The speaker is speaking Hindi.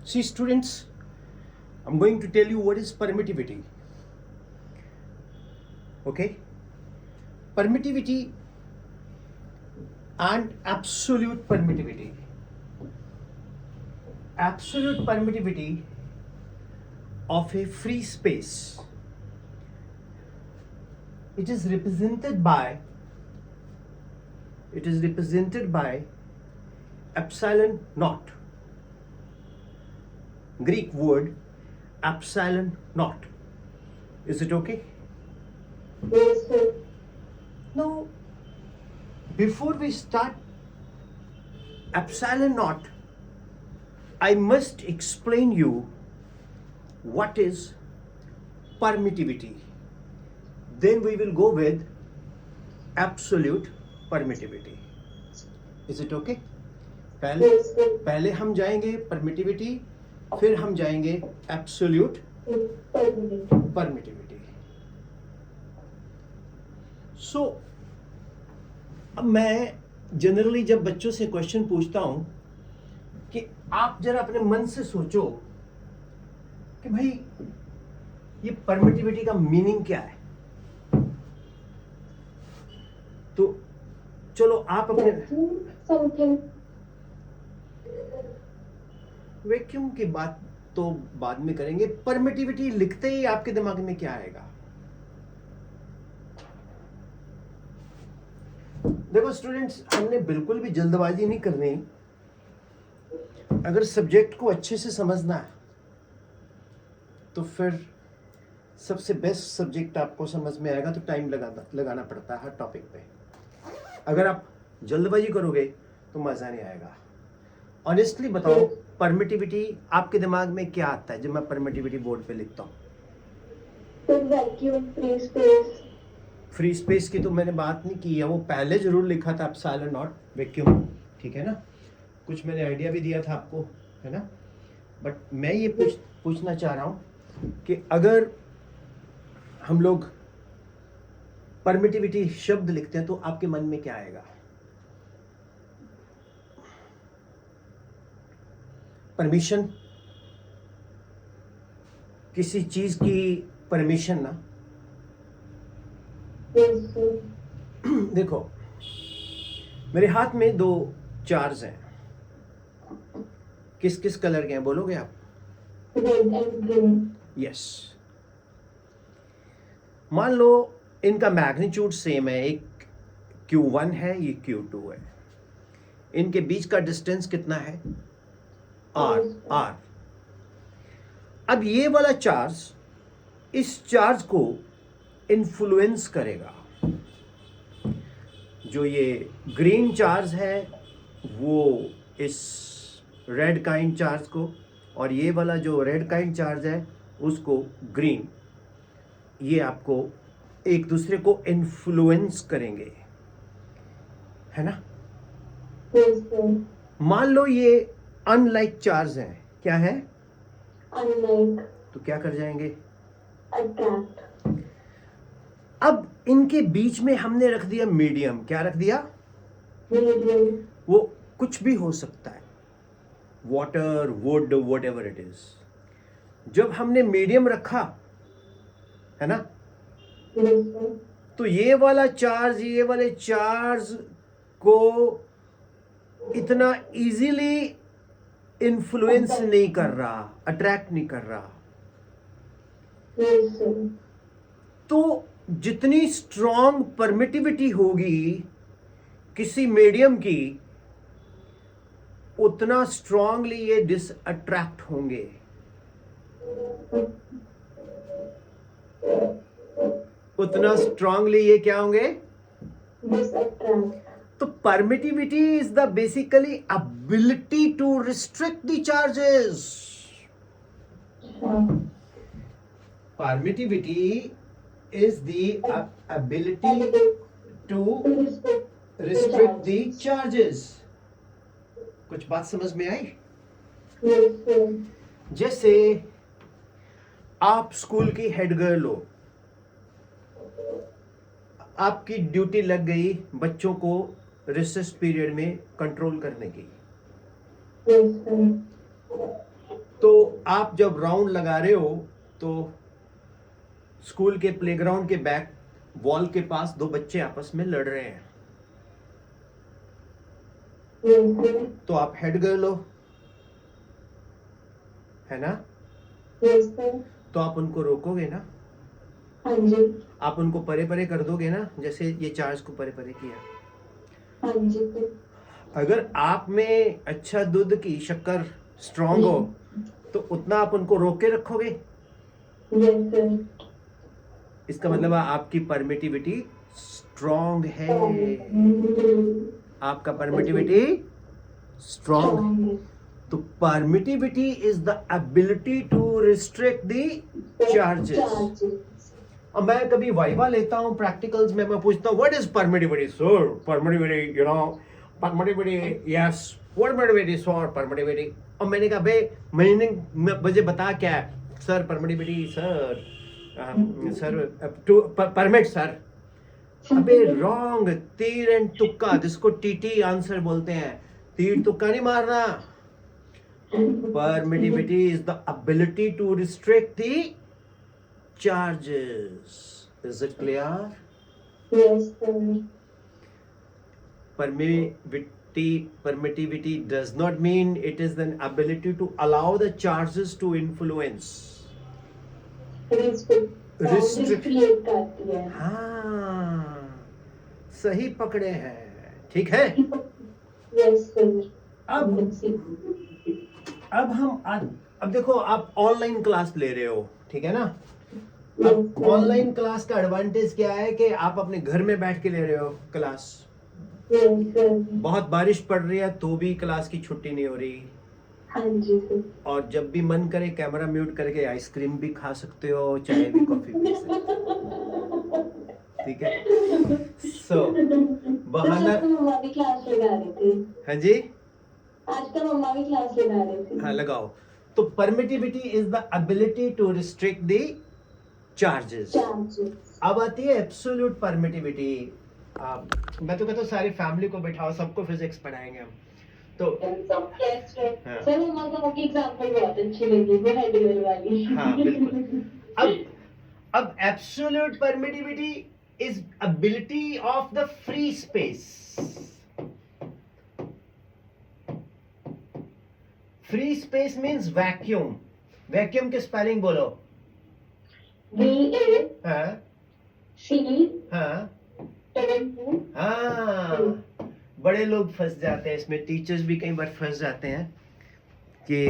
See, students, I'm going to tell you what is permittivity. Okay? Permittivity and absolute permittivity. Absolute permittivity of a free space. It is represented by epsilon naught. Greek word epsilon naught. Is it okay? Yes, sir. Now, before we start epsilon naught, I must explain you what is permittivity. Then we will go with absolute permittivity. Is it okay? Yes, sir. पहले हम जाएंगे permittivity, फिर हम जाएंगे absolute permittivity. So, अब मैं जनरली जब बच्चों से क्वेश्चन पूछता हूं कि आप जरा अपने मन से सोचो कि भाई ये परमिटिविटी का मीनिंग क्या है, तो चलो आप अपने Something. वैक्यूम की बात तो बाद में करेंगे. परमिटिविटी लिखते ही आपके दिमाग में क्या आएगा? देखो स्टूडेंट्स, हमने बिल्कुल भी जल्दबाजी नहीं करनी. अगर सब्जेक्ट को अच्छे से समझना है तो फिर सबसे बेस्ट सब्जेक्ट आपको समझ में आएगा तो टाइम लगाना पड़ता है हर टॉपिक पे. अगर आप जल्दबाजी करोगे तो मज़ा नहीं आएगा. ऑनेस्टली बताओ, परमिटिविटी आपके दिमाग में क्या आता है जब मैं परमिटिविटी बोर्ड पे लिखता हूँ? Vacuum, free space. Free space की तो मैंने बात नहीं की है, वो पहले जरूर लिखा था एप्सिलॉन नॉट वैक्यूम, ठीक है ना. कुछ मैंने आइडिया भी दिया था आपको, है ना. बट मैं ये पूछना चाह रहा हूँ कि अगर हम लोग परमिटिविटी शब्द लिखते हैं तो आपके मन में क्या आएगा? परमिशन, किसी चीज की परमिशन ना. Yes, sir. देखो मेरे हाथ में दो चार्ज हैं. किस किस कलर के हैं बोलोगे आप? Red and green. यस. मान लो इनका मैग्नीट्यूड सेम है, एक Q1 है, ये Q2 है. इनके बीच का डिस्टेंस कितना है? R. अब ये वाला चार्ज इस चार्ज को इन्फ्लुएंस करेगा. जो ये ग्रीन चार्ज है वो इस रेड काइंड चार्ज को, और ये वाला जो रेड काइंड चार्ज है उसको ग्रीन, ये आपको एक दूसरे को इन्फ्लुएंस करेंगे, है ना. Yes, sir. मान लो ये अनलाइक चार्ज है. क्या है? Unlike. तो क्या कर जाएंगे? Attract. अब इनके बीच में हमने रख दिया मीडियम. क्या रख दिया? Medium. वो कुछ भी हो सकता है, water, would, what ever it is. जब हमने मीडियम रखा, है ना, Yes, sir. तो ये वाला चार्ज ये वाले चार्ज को इतना इजीली इन्फ्लुएंस नहीं कर रहा, अट्रैक्ट नहीं कर रहा. Yes, sir. तो जितनी स्ट्रॉन्ग परमिटिविटी होगी किसी मीडियम की, उतना स्ट्रांगली ये डिसअट्रैक्ट होंगे. उतना स्ट्रांगली ये क्या होंगे? Disattract. तो permittivity is the basically ability to restrict the charges. Permittivity is the ability to restrict the charges. कुछ बात समझ में आई? Yes, sir. जैसे आप स्कूल की हेड गर्ल हो, आपकी ड्यूटी लग गई बच्चों को रिसेस पीरियड में कंट्रोल करने की. Yes, sir. आप जब राउंड लगा रहे हो तो स्कूल के प्लेग्राउंड के बैक वॉल के पास दो बच्चे आपस में लड़ रहे हैं, Yes, sir. तो आप हेड गर्ल हो, है ना? Yes, sir. तो आप उनको रोकोगे ना, हाँ जी, आप उनको परे परे कर दोगे ना, जैसे ये चार्ज को परे परे किया। हाँ जी, sir. अगर आप में अच्छा दूध की शक्कर स्ट्रांग हो तो उतना आप उनको रोक के रखोगे। Yes, sir. इसका मतलब है आपकी परमिटिविटी स्ट्रांग है, आपका परमिटिविटी स्ट्रांग है। Strong. तो permittivity is the ability to restrict the charges. Charges. और मैं कभी वाइवा लेता हूँ प्रैक्टिकल्स में, मैं पूछता हूँ what is permittivity sir, permittivity you know, permittivity yes, permittivity sir, permittivity. और मैंने कहा भाई मीनिंग मुझे बता क्या है sir, permittivity sir, sir to permit sir. अबे रॉन्ग, तीर एंड तुक्का, जिसको टीटी आंसर बोलते हैं, तीर तुक्का नहीं मारना। Permittivity is the ability to restrict the charges. Is it clear? Yes, sir. Permittivity does not mean it is an ability to allow the charges to influence. Restrict create करती है. हाँ, सही पकड़े हैं, ठीक है। Yes, sir. अब देखो, आप ऑनलाइन क्लास ले रहे हो, ठीक है ना? Yes, अब sir. ऑनलाइन क्लास का एडवांटेज क्या है कि आप अपने घर में बैठ के ले रहे हो क्लास। Yes, sir. बहुत बारिश पड़ रही है तो भी क्लास की छुट्टी नहीं हो रही, हाँ जी, sir. और जब भी मन करे कैमरा म्यूट करके आइसक्रीम भी खा सकते हो, चाय भी, कॉफी पी सकते हो, ठीक है। सो बहाना, तो मम्मा भी क्लास लगा रही थी. हाँ जी, आज का मम्मा भी क्लास लगा रही थी. हाँ लगाओ। तो permittivity is the ability to restrict the charges. Charges. अब आती है एब्सोल्यूट परमिटिविटी। मैं तो कहता हूँ सारी फैमिली को बैठाओ, सबको फिजिक्स पढ़ाएंगे हम। तो Yes, sir. हाँ। सर मम्मा को आपकी एग्जांपल बहुत अच्छी लगी, वो हेडवेल वाली. हाँ बिल्कुल। अब absolute permittivity is ability of the free space. Free space means vacuum. Vacuum की स्पेलिंग बोलो। VA हाँ C हाँ 7 हाँ, बड़े लोग फंस जाते हैं इसमें, टीचर्स भी कई बार फंस जाते हैं कि